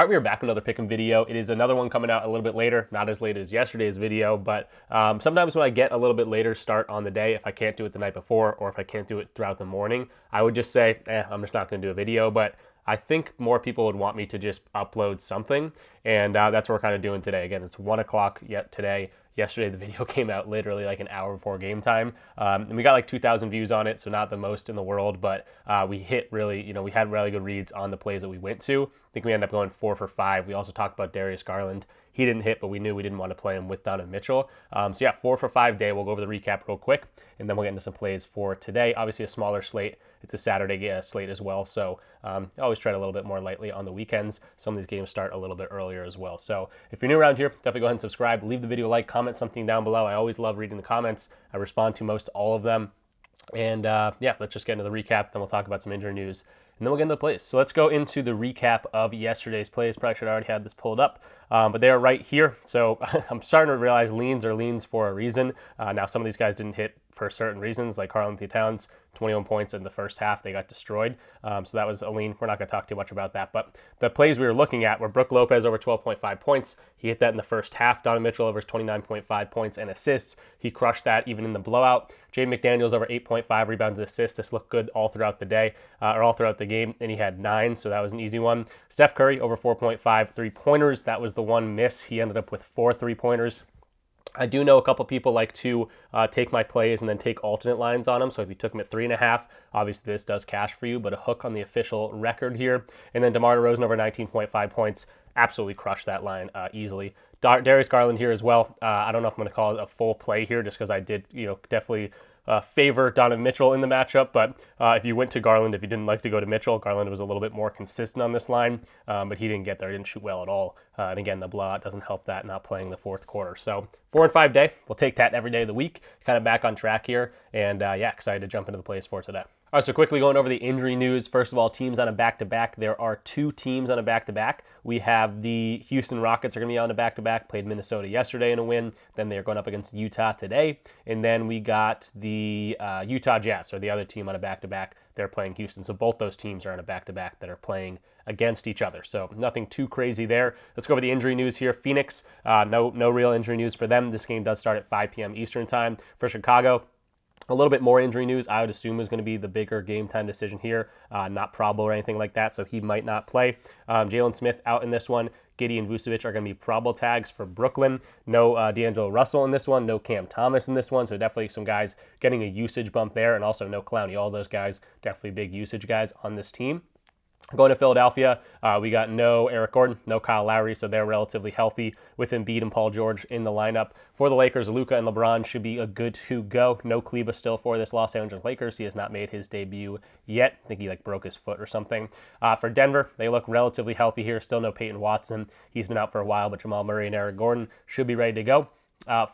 All right, we are back with another pick'em video. It is another one coming out a little bit later, not as late as yesterday's video, but sometimes when I get a little bit later start on the day, if I can't do it the night before or if I can't do it throughout the morning, I would just say, I'm just not going to do a video. But I think more people would want me to just upload something, and that's what we're kind of doing today. Again, it's 1 o'clock yet today. Yesterday, the video came out literally like an hour before game time, and we got like 2,000 views on it, so not the most in the world, but we hit really, we had really good reads on the plays that we went to. I think we ended up going 4 for 5. We also talked about Darius Garland. He didn't hit, but we knew we didn't want to play him with Donovan Mitchell. So yeah, 4 for 5 day. We'll go over the recap real quick, and then we'll get into some plays for today. Obviously, a smaller slate. It's a Saturday slate as well, so I always tread a little bit more lightly on the weekends. Some of these games start a little bit earlier as well. So if you're new around here, definitely go ahead and subscribe. Leave the video a like, comment something down below. I always love reading the comments. I respond to most all of them. And yeah, let's just get into the recap. Then we'll talk about some injury news, and then we'll get into the plays. So let's go into the recap of yesterday's plays. Probably should have already had this pulled up, but they are right here. So I'm starting to realize leans are leans for a reason. Now, some of these guys didn't hit for certain reasons, like Karl-Anthony Towns, 21 points in the first half. They got destroyed. So that was a lean. We're not going to talk too much about that. But the plays we were looking at were Brook Lopez over 12.5 points. He hit that in the first half. Donovan Mitchell over 29.5 points and assists. He crushed that even in the blowout. Jaden McDaniels over 8.5 rebounds and assists. This looked good all throughout the day, or all throughout the game, and he had 9, so that was an easy one. Steph Curry over 4.5 3-pointers. That was the one miss. He ended up with 4 3-pointers. I do know a couple people like to take my plays and then take alternate lines on them. So if you took them at 3.5, obviously this does cash for you, but a hook on the official record here. And then DeMar DeRozan over 19.5 points, absolutely crushed that line easily. Darius Garland here as well. I don't know if I'm going to call it a full play here just because I did, definitely favor Donovan Mitchell in the matchup, but if you went to Garland, if you didn't like to go to Mitchell, Garland was a little bit more consistent on this line, but he didn't get there. He didn't shoot well at all. And again, the blowout doesn't help that, not playing the fourth quarter. So 4 and 5 day, we'll take that every day of the week. Kind of back on track here, and yeah, excited to jump into the plays for today. All right, so quickly going over the injury news. First of all, teams on a back-to-back. There are 2 teams on a back-to-back. We have the Houston Rockets are going to be on a back-to-back. Played Minnesota yesterday in a win. Then they're going up against Utah today. And then we got the Utah Jazz, or the other team on a back-to-back. They're playing Houston. So both those teams are on a back-to-back that are playing against each other. So nothing too crazy there. Let's go over the injury news here. Phoenix, no real injury news for them. This game does start at 5 p.m. Eastern time. For Chicago, a little bit more injury news. I would assume is going to be the bigger game time decision here, not probable or anything like that, so he might not play. Jalen Smith out in this one. Giddey and Vucevic are going to be probable tags for Brooklyn. No D'Angelo Russell in this one. No Cam Thomas in this one, so definitely some guys getting a usage bump there, and also no Clowney. All those guys, definitely big usage guys on this team. Going to Philadelphia, we got no Eric Gordon, no Kyle Lowry, so they're relatively healthy with Embiid and Paul George in the lineup. For the Lakers, Luka and LeBron should be a good to go. No Kleba still for this Los Angeles Lakers. He has not made his debut yet. I think he broke his foot or something. For Denver, they look relatively healthy here. Still no Peyton Watson. He's been out for a while, but Jamal Murray and Eric Gordon should be ready to go.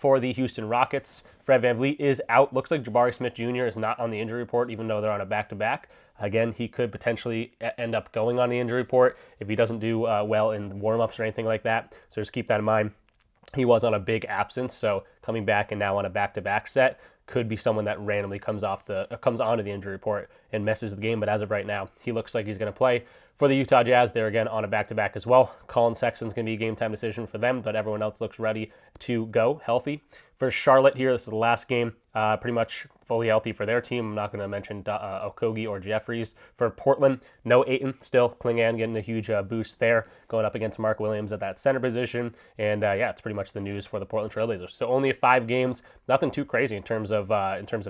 For the Houston Rockets, Fred VanVleet is out. Looks like Jabari Smith Jr. is not on the injury report, even though they're on a back-to-back. Again, he could potentially end up going on the injury report if he doesn't do well in warm-ups or anything like that. So just keep that in mind. He was on a big absence, so coming back and now on a back-to-back set could be someone that randomly comes onto the injury report and messes the game. But as of right now, he looks like he's going to play. For the Utah Jazz, they're again on a back-to-back as well. Colin Sexton's going to be a game-time decision for them, but everyone else looks ready to go healthy. For Charlotte here, this is the last game, pretty much fully healthy for their team. I'm not going to mention Okogie or Jeffries. For Portland, no Ayton, still Klingan getting a huge boost there, going up against Mark Williams at that center position. And yeah, it's pretty much the news for the Portland Trailblazers. So only 5 games, nothing too crazy in terms of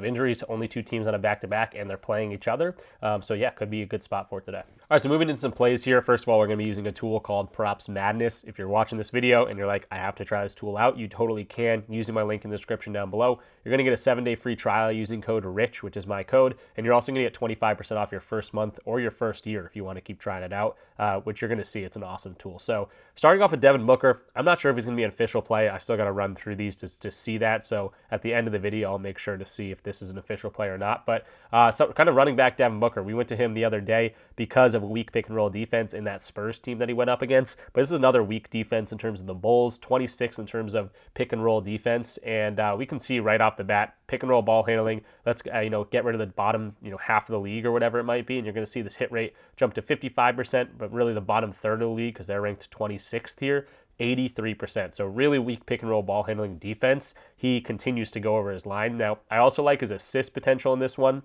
injuries. Only 2 teams on a back-to-back, and they're playing each other. So yeah, could be a good spot for today. All right, so moving into some plays here. First of all, we're going to be using a tool called Props Madness. If you're watching this video and you're like, I have to try this tool out, you totally can using my link in the description down below. You're going to get a 7-day free trial using code RICH, which is my code, and you're also going to get 25% off your first month or your first year if you want to keep trying it out, which you're going to see. It's an awesome tool. So starting off with Devin Booker, I'm not sure if he's going to be an official play. I still got to run through these to see that. So at the end of the video, I'll make sure to see if this is an official play or not. But so kind of running back Devin Booker, we went to him the other day because of a weak pick and roll defense in that Spurs team that he went up against. But this is another weak defense in terms of the Bulls, 26 in terms of pick and roll defense, and we can see right off the bat, pick and roll ball handling. Let's get rid of the bottom half of the league or whatever it might be, and you're going to see this hit rate jump to 55%, but really the bottom third of the league, because they're ranked 26th here, 83%. So really weak pick and roll ball handling defense. He continues to go over his line. Now, I also like his assist potential in this one.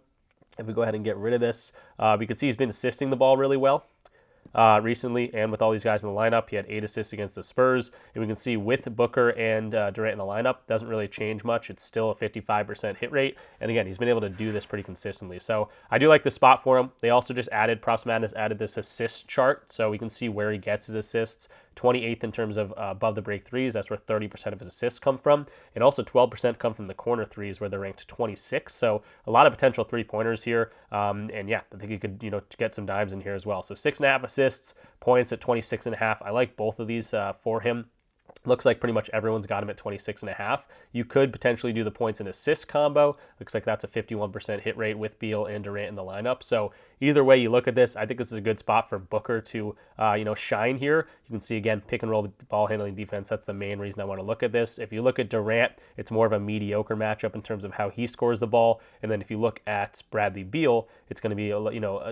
If we go ahead and get rid of this, we can see he's been assisting the ball really well recently, and with all these guys in the lineup, he had 8 assists against the Spurs. And we can see with Booker and Durant in the lineup, doesn't really change much. It's still a 55% hit rate. And again, he's been able to do this pretty consistently. So I do like the spot for him. They also just added, Props Madness added this assist chart, so we can see where he gets his assists. 28th in terms of above the break threes. That's where 30% of his assists come from. And also 12% come from the corner threes, where they're ranked 26. So a lot of potential three-pointers here. And yeah, I think he could, get some dimes in here as well. So 6.5 assists, points at 26.5. I like both of these for him. Looks like pretty much everyone's got him at 26.5. You could potentially do the points and assist combo. Looks like that's a 51% hit rate with Beal and Durant in the lineup. So either way you look at this, I think this is a good spot for Booker to, shine here. You can see, again, pick and roll ball handling defense. That's the main reason I want to look at this. If you look at Durant, it's more of a mediocre matchup in terms of how he scores the ball. And then if you look at Bradley Beal, it's going to be,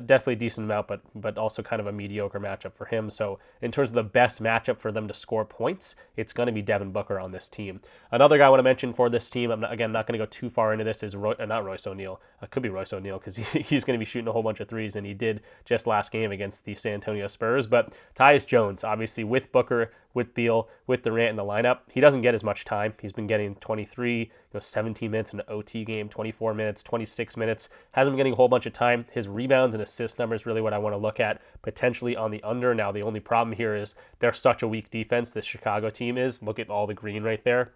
definitely a decent amount, but also kind of a mediocre matchup for him. So in terms of the best matchup for them to score points, it's going to be Devin Booker on this team. Another guy I want to mention for this team, I'm not going to go too far into this, is not Royce O'Neal. It could be Royce O'Neal, because he's going to be shooting a whole bunch of threes, and he did just last game against the San Antonio Spurs. But Tyus Jones, obviously with Booker, with Beal, with Durant in the lineup, he doesn't get as much time. He's been getting 23, 17 minutes in an OT game, 24 minutes, 26 minutes. Hasn't been getting a whole bunch of time. His rebounds and assist numbers really what I want to look at, potentially on the under. Now, the only problem here is they're such a weak defense, this Chicago team is. Look at all the green right there.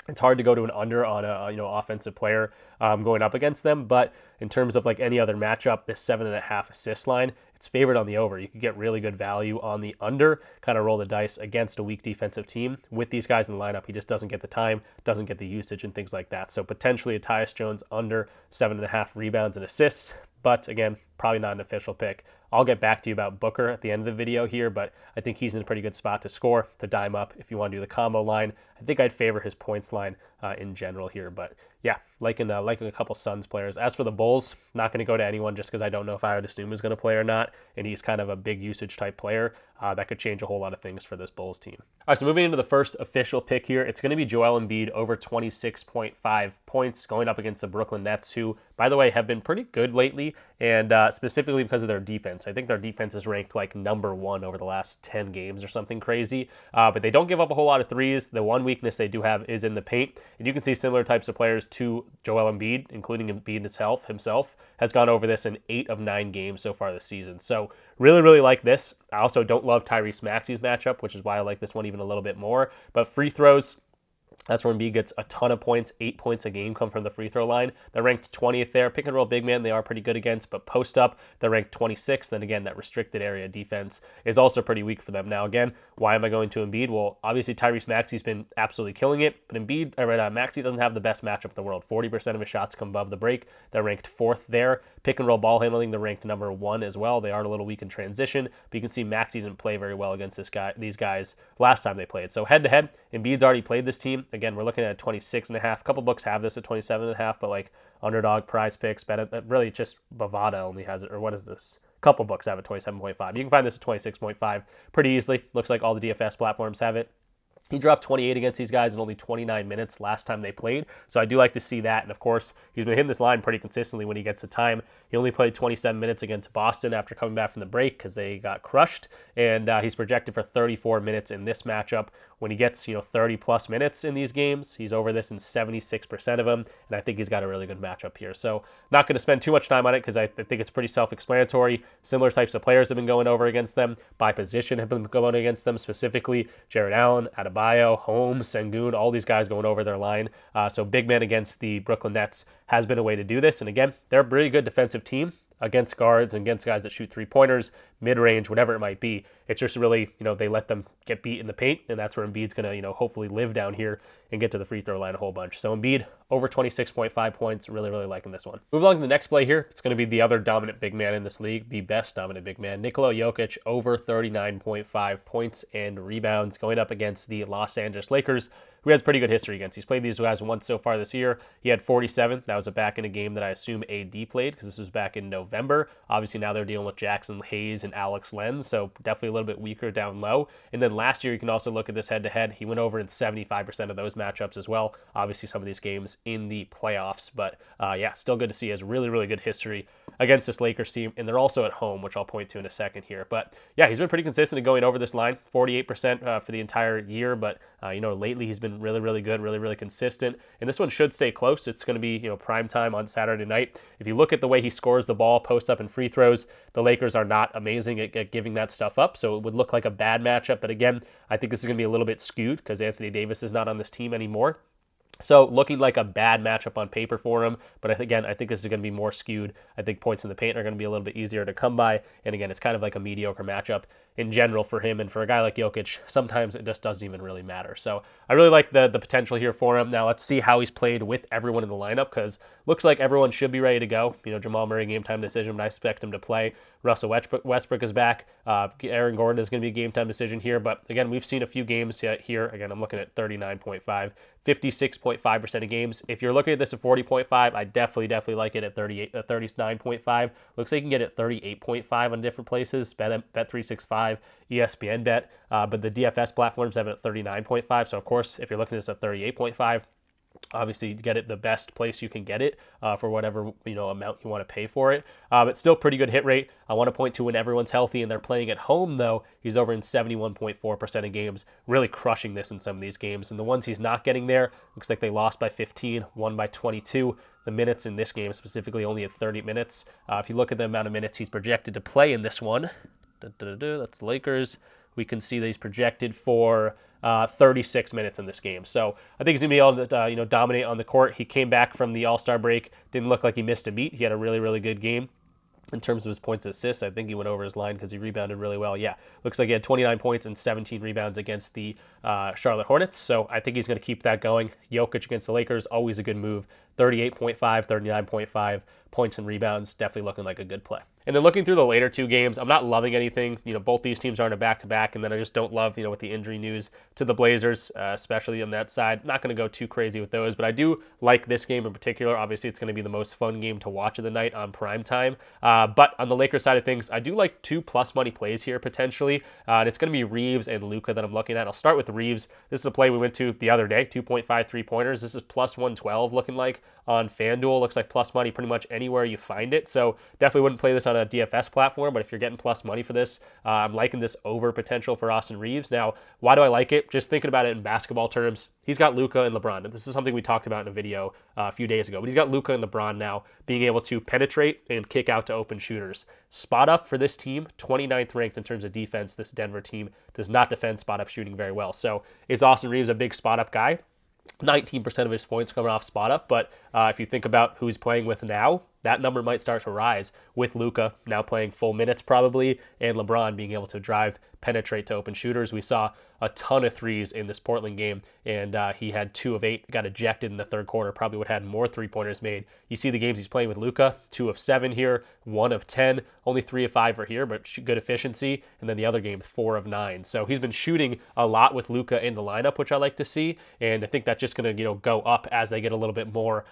It's hard to go to an under on a offensive player going up against them, but in terms of like any other matchup, this 7.5 assist line, it's favored on the over. You could get really good value on the under, kind of roll the dice against a weak defensive team. With these guys in the lineup, he just doesn't get the time, doesn't get the usage and things like that. So potentially a Tyus Jones under 7.5 rebounds and assists, but again, probably not an official pick. I'll get back to you about Booker at the end of the video here, but I think he's in a pretty good spot to score, to dime up. If you want to do the combo line, I think I'd favor his points line in general here. But yeah, liking a couple Suns players. As for the Bulls, not going to go to anyone just because I don't know if I would assume is going to play or not, and he's kind of a big usage type player. That could change a whole lot of things for this Bulls team. All right, so moving into the first official pick here, it's going to be Joel Embiid over 26.5 points going up against the Brooklyn Nets, who, by the way, have been pretty good lately, and specifically because of their defense. I think their defense is ranked like number 1 over the last 10 games or something crazy, but they don't give up a whole lot of threes. The one weakness they do have is in the paint, and you can see similar types of players to Joel Embiid, including Embiid himself, has gone over this in 8 of 9 games so far this season. So really, really like this. I also don't love Tyrese Maxey's matchup, which is why I like this one even a little bit more. But free throws, that's where Embiid gets a ton of points. 8 points a game come from the free throw line. They're ranked 20th there. Pick and roll big man, they are pretty good against, but post up, they're ranked 26th. Then again, that restricted area defense is also pretty weak for them. Now again, why am I going to Embiid? Well, obviously Tyrese Maxey's been absolutely killing it, but Maxey doesn't have the best matchup in the world. 40% of his shots come above the break. They're ranked 4th there. Pick and roll ball handling, they're ranked number 1 as well. They are a little weak in transition, but you can see Maxey didn't play very well against these guys last time they played. So head to head, Embiid's already played this team. Again, we're looking at 26.5. A couple books have this at 27.5, but like Underdog, PrizePicks, really just Bovada only has it, or what is this? A couple books have it 27.5. You can find this at 26.5 pretty easily. Looks like all the DFS platforms have it. He dropped 28 against these guys in only 29 minutes last time they played, so I do like to see that. And of course, he's been hitting this line pretty consistently when he gets the time. He only played 27 minutes against Boston after coming back from the break because they got crushed, and he's projected for 34 minutes in this matchup. When he gets 30 plus minutes in these games, he's over this in 76% of them, and I think he's got a really good matchup here. So not going to spend too much time on it because I think it's pretty self-explanatory. Similar types of players have been going over against them. By position have been going against them, specifically Jared Allen, Adebayo, Holmes, Sengun, all these guys going over their line. So big man against the Brooklyn Nets has been a way to do this. And again, they're a pretty good defensive team against guards and against guys that shoot three-pointers. mid-range, whatever it might be. It's just really, they let them get beat in the paint, and that's where Embiid's going to, hopefully live down here and get to the free throw line a whole bunch. So Embiid, over 26.5 points, really, really liking this one. Move along to the next play here. It's going to be the other dominant big man in this league, the best dominant big man, Nikola Jokic, over 39.5 points and rebounds, going up against the Los Angeles Lakers, who has pretty good history against. He's played these guys once so far this year. He had 47. That was back in a game that I assume AD played, because this was back in November. Obviously now they're dealing with Jackson Hayes and Alex Len, so definitely a little bit weaker down low. And then last year, you can also look at this head-to-head. He went over in 75% of those matchups as well. Obviously some of these games in the playoffs, but yeah, still good to see. He has really, really good history against this Lakers team, and they're also at home, which I'll point to in a second here. But yeah, he's been pretty consistent in going over this line, 48% for the entire year, but lately he's been really, really good, really, really consistent. And this one should stay close. It's going to be, prime time on Saturday night. If you look at the way he scores the ball, post up and free throws, the Lakers are not amazing at giving that stuff up. So it would look like a bad matchup. But again, I think this is going to be a little bit skewed because Anthony Davis is not on this team anymore. So looking like a bad matchup on paper for him, but again, I think this is going to be more skewed. I think points in the paint are going to be a little bit easier to come by, and again, it's kind of like a mediocre matchup in general for him, and for a guy like Jokic, sometimes it just doesn't even really matter. So I really like the potential here for him. Now let's see how he's played with everyone in the lineup, because looks like everyone should be ready to go. Jamal Murray game time decision, but I expect him to play. Russell Westbrook is back. Aaron Gordon is going to be a game time decision here, but again, we've seen a few games here. Again, I'm looking at 39.5. 56.5% of games. If you're looking at this at 40.5, I definitely like it at 39.5. Looks like you can get it 38.5 on different places. Bet365, ESPN Bet, but the DFS platforms have it at 39.5. So of course, if you're looking at this at 38.5, obviously get it the best place you can get it for whatever amount you want to pay for it. But still pretty good hit rate. I want to point to when everyone's healthy and they're playing at home, though, he's over in 71.4% of games, really crushing this in some of these games. And the ones he's not getting there, looks like they lost by 15, won by 22. The minutes in this game specifically only at 30 minutes. If you look at the amount of minutes he's projected to play in this one, that's the Lakers, we can see that he's projected for 36 minutes in this game. So I think he's going to be able to dominate on the court. He came back from the All-Star break. Didn't look like he missed a beat. He had a really, really good game. In terms of his points and assists, I think he went over his line because he rebounded really well. Yeah, looks like he had 29 points and 17 rebounds against the Charlotte Hornets. So I think he's going to keep that going. Jokic against the Lakers, always a good move. 38.5, 39.5 points and rebounds, definitely looking like a good play. And then looking through the later two games, I'm not loving anything. Both these teams are in a back-to-back, and then I just don't love, with the injury news to the Blazers, especially on that side. Not going to go too crazy with those, but I do like this game in particular. Obviously, it's going to be the most fun game to watch of the night on primetime. But on the Lakers side of things, I do like 2 plus money plays here potentially. And it's going to be Reeves and Luka that I'm looking at. I'll start with Reeves. This is a play we went to the other day, 2.5 3-pointers. This is plus 112 looking like on FanDuel. Looks like plus money pretty much anywhere you find it. So definitely wouldn't play this on a DFS platform, but if you're getting plus money for this, I'm liking this over potential for Austin Reeves. Now, why do I like it? Just thinking about it in basketball terms, he's got Luka and LeBron. This is something we talked about in a video a few days ago, but he's got Luka and LeBron now being able to penetrate and kick out to open shooters. Spot up for this team, 29th ranked in terms of defense. This Denver team does not defend spot up shooting very well. So is Austin Reeves a big spot up guy? 19% of his points coming off spot up, but if you think about who's playing with now, that number might start to rise with Luka now playing full minutes probably, and LeBron being able to drive, penetrate to open shooters. We saw a ton of threes in this Portland game, and he had 2 of 8, got ejected in the third quarter, probably would have had more 3-pointers made. You see the games he's playing with Luka, 2 of 7 here, 1 of 10, only 3 of 5 are here, but good efficiency, and then the other game, 4 of 9. So he's been shooting a lot with Luka in the lineup, which I like to see, and I think that's just going to go up as they get a little bit more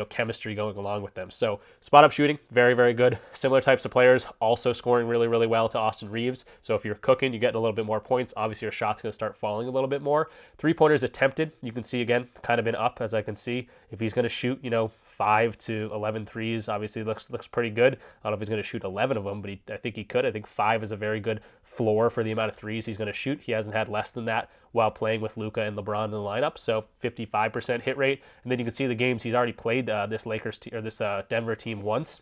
chemistry going along with them. So spot up shooting, very, very good. Similar types of players, also scoring really, really well to Austin Reeves. So if you're cooking, you get a little bit more points. Obviously, your shot's going to start falling a little bit more. 3-pointers attempted, you can see again, kind of been up as I can see. If he's going to shoot, 5 to 11 threes, obviously looks pretty good. I don't know if he's going to shoot 11 of them, but I think he could. I think 5 is a very good floor for the amount of threes he's going to shoot. He hasn't had less than that while playing with Luka and LeBron in the lineup, so 55% hit rate. And then you can see the games he's already played this Denver team once.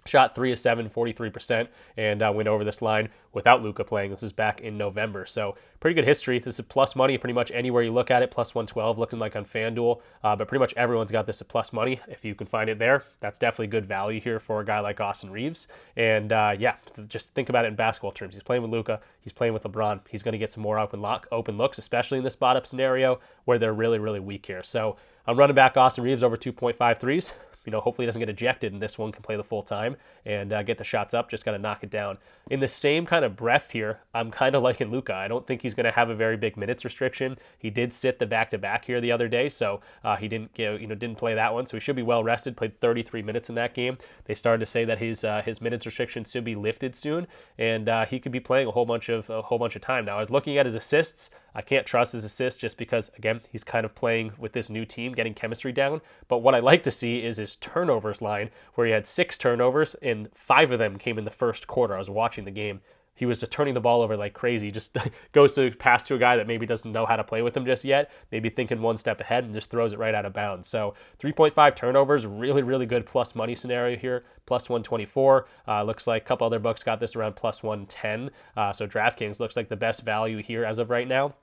Shot 3 of 7, 43%, and went over this line without Luka playing. This is back in November. So pretty good history. This is plus money pretty much anywhere you look at it. Plus 112 looking like on FanDuel. But pretty much everyone's got this at plus money. If you can find it there, that's definitely good value here for a guy like Austin Reeves. And yeah, just think about it in basketball terms. He's playing with Luka. He's playing with LeBron. He's going to get some more open looks, especially in this spot up scenario where they're really, really weak here. So I'm running back Austin Reeves over 2.5 threes. Hopefully he doesn't get ejected and this one can play the full time and get the shots up. Just got to knock it down. In the same kind of breath here, I'm kind of liking Luka. I don't think he's going to have a very big minutes restriction. He did sit the back-to-back here the other day, so he didn't play that one. So he should be well rested. Played 33 minutes in that game. They started to say that his minutes restriction should be lifted soon, and he could be playing a whole bunch of time. Now I was looking at his assists. I can't trust his assists just because, again, he's kind of playing with this new team, getting chemistry down. But what I like to see is his turnovers line, where he had 6 turnovers, and 5 of them came in the first quarter. I was watching the game. He was just turning the ball over like crazy. Just goes to pass to a guy that maybe doesn't know how to play with him just yet, maybe thinking one step ahead, and just throws it right out of bounds. So 3.5 turnovers, really, really good plus money scenario here. Plus 124. Looks like a couple other books got this around plus 110. So DraftKings looks like the best value here as of right now.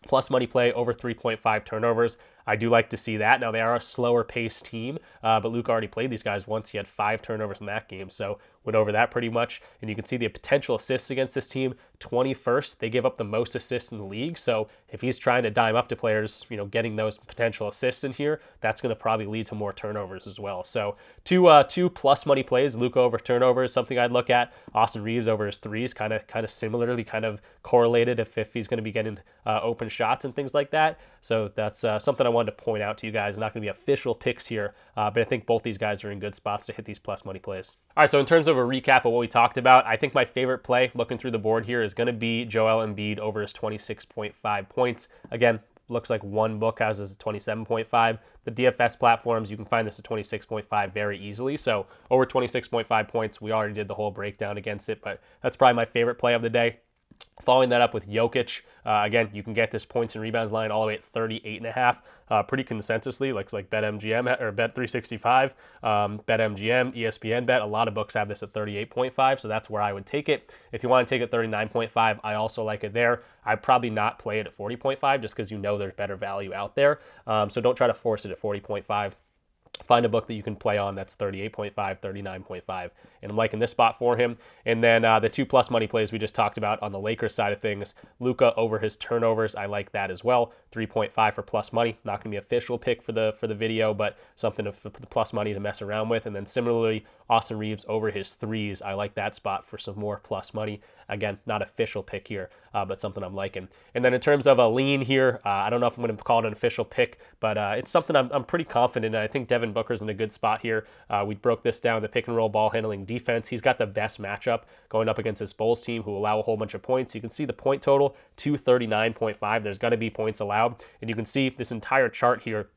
Plus money play over 3.5 turnovers. I do like to see that. Now, they are a slower paced team, but Luka already played these guys once. He had 5 turnovers in that game, so went over that pretty much. And you can see the potential assists against this team, 21st. They give up the most assists in the league, so if he's trying to dime up to players, getting those potential assists in here, that's going to probably lead to more turnovers as well. So two plus money plays, Luka over turnovers, something I'd look at. Austin Reeves over his threes, kind of similarly, kind of correlated if he's going to be getting open shots and things like that. So that's something I wanted to point out to you guys. Not going to be official picks here, but I think both these guys are in good spots to hit these plus money plays. All right, so in terms of a recap of what we talked about, I think my favorite play looking through the board here is going to be Joel Embiid over his 26.5 points. Again, looks like one book has this at 27.5. The DFS platforms, you can find this at 26.5 very easily. So over 26.5 points, we already did the whole breakdown against it, but that's probably my favorite play of the day. Following that up with Jokic, again, you can get this points and rebounds line all the way at 38.5, pretty consensusly, like BetMGM or Bet365, BetMGM, ESPN Bet. A lot of books have this at 38.5, so that's where I would take it. If you want to take it 39.5, I also like it there. I'd probably not play it at 40.5 just because there's better value out there. So don't try to force it at 40.5. Find a book that you can play on that's 38.5, 39.5, and I'm liking this spot for him. And then the 2 plus money plays we just talked about on the Lakers side of things, Luka over his turnovers, I like that as well. 3.5 for plus money, not going to be official pick for the video, but something for the plus money to mess around with. And then similarly, Austin Reeves over his threes, I like that spot for some more plus money. Again, not official pick here, but something I'm liking. And then in terms of a lean here, I don't know if I'm going to call it an official pick, but it's something I'm pretty confident in. I think Devin Booker's in a good spot here. We broke this down, the pick and roll ball handling defense. He's got the best matchup going up against this Bulls team who allow a whole bunch of points. You can see the point total, 239.5. There's going to be points allowed. And you can see this entire chart here,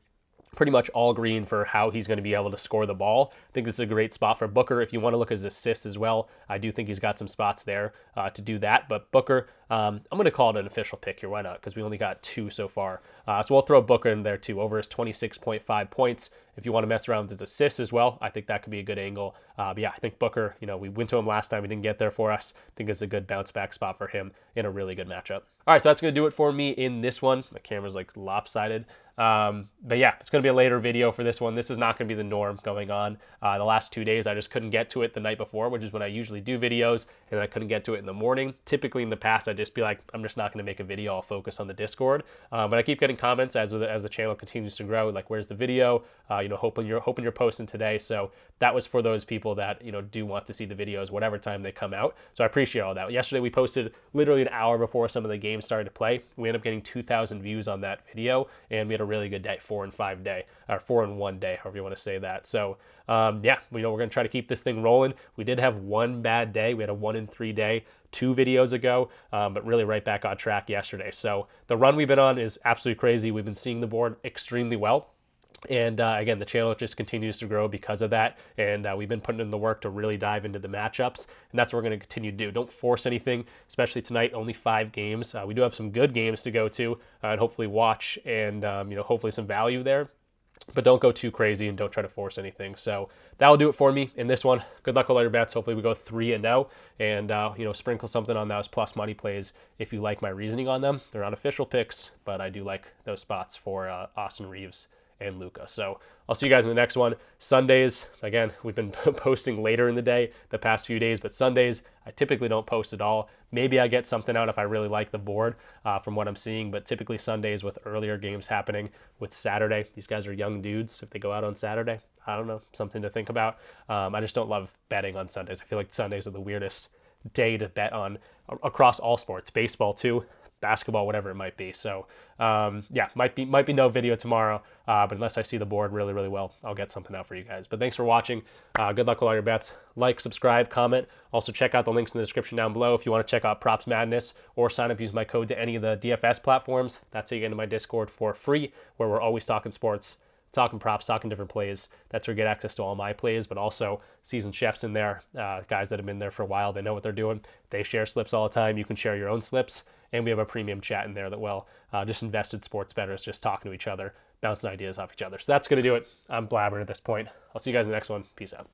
pretty much all green for how he's going to be able to score the ball. I think this is a great spot for Booker. If you want to look at his assists as well, I do think he's got some spots there to do that. But Booker, I'm going to call it an official pick here. Why not? Because we only got 2 so far. So we'll throw Booker in there too, over his 26.5 points. If you want to mess around with his assists as well, I think that could be a good angle. But yeah, I think Booker, we went to him last time. He didn't get there for us. I think it's a good bounce back spot for him in a really good matchup. All right, so that's going to do it for me in this one. My camera's like lopsided. But yeah, it's going to be a later video for this one. This is not going to be the norm going on. The last 2 days, I just couldn't get to it the night before, which is when I usually do videos, and I couldn't get to it in the morning. Typically in the past, I'd just be like, I'm just not going to make a video. I'll focus on the Discord. But I keep getting comments as the channel continues to grow, like, where's the video? Hoping you're posting today. So that was for those people that, do want to see the videos whatever time they come out. So I appreciate all that. Yesterday, we posted literally an hour before some of the games started to play. We ended up getting 2,000 views on that video, and we had a really good day, 4 and 1 day, however you want to say that. So yeah, we're going to try to keep this thing rolling. We did have one bad day. We had a 1 in 3 day 2 videos ago, but really right back on track yesterday. So the run we've been on is absolutely crazy. We've been seeing the board extremely well. And again, the channel just continues to grow because of that. And we've been putting in the work to really dive into the matchups. And that's what we're going to continue to do. Don't force anything, especially tonight, only 5 games. We do have some good games to go to and hopefully watch and, hopefully some value there. but don't go too crazy and don't try to force anything. So that'll do it for me in this one. Good luck with all your bets. Hopefully we go 3-0 and sprinkle something on those plus money plays if you like my reasoning on them. They're not official picks, but I do like those spots for Austin Reeves and Luka. So I'll see you guys in the next one. Sundays, again, we've been posting later in the day the past few days, but Sundays, I typically don't post at all. Maybe I get something out if I really like the board from what I'm seeing, but typically Sundays with earlier games happening. With Saturday, these guys are young dudes. If they go out on Saturday, I don't know, something to think about. I just don't love betting on Sundays. I feel like Sundays are the weirdest day to bet on across all sports, baseball too, basketball, whatever it might be. So might be no video tomorrow, but unless I see the board really, really well, I'll get something out for you guys. But thanks for watching. Good luck with all your bets. Like, subscribe, comment. Also check out the links in the description down below if you want to check out Props Madness or sign up, use my code to any of the DFS platforms. That's how you get into my Discord for free, where we're always talking sports, talking props, talking different plays. That's where you get access to all my plays, but also seasoned chefs in there, guys that have been there for a while. They know what they're doing. They share slips all the time. You can share your own slips. And we have a premium chat in there that just invested sports bettors, just talking to each other, bouncing ideas off each other. So that's going to do it. I'm blabbering at this point. I'll see you guys in the next one. Peace out.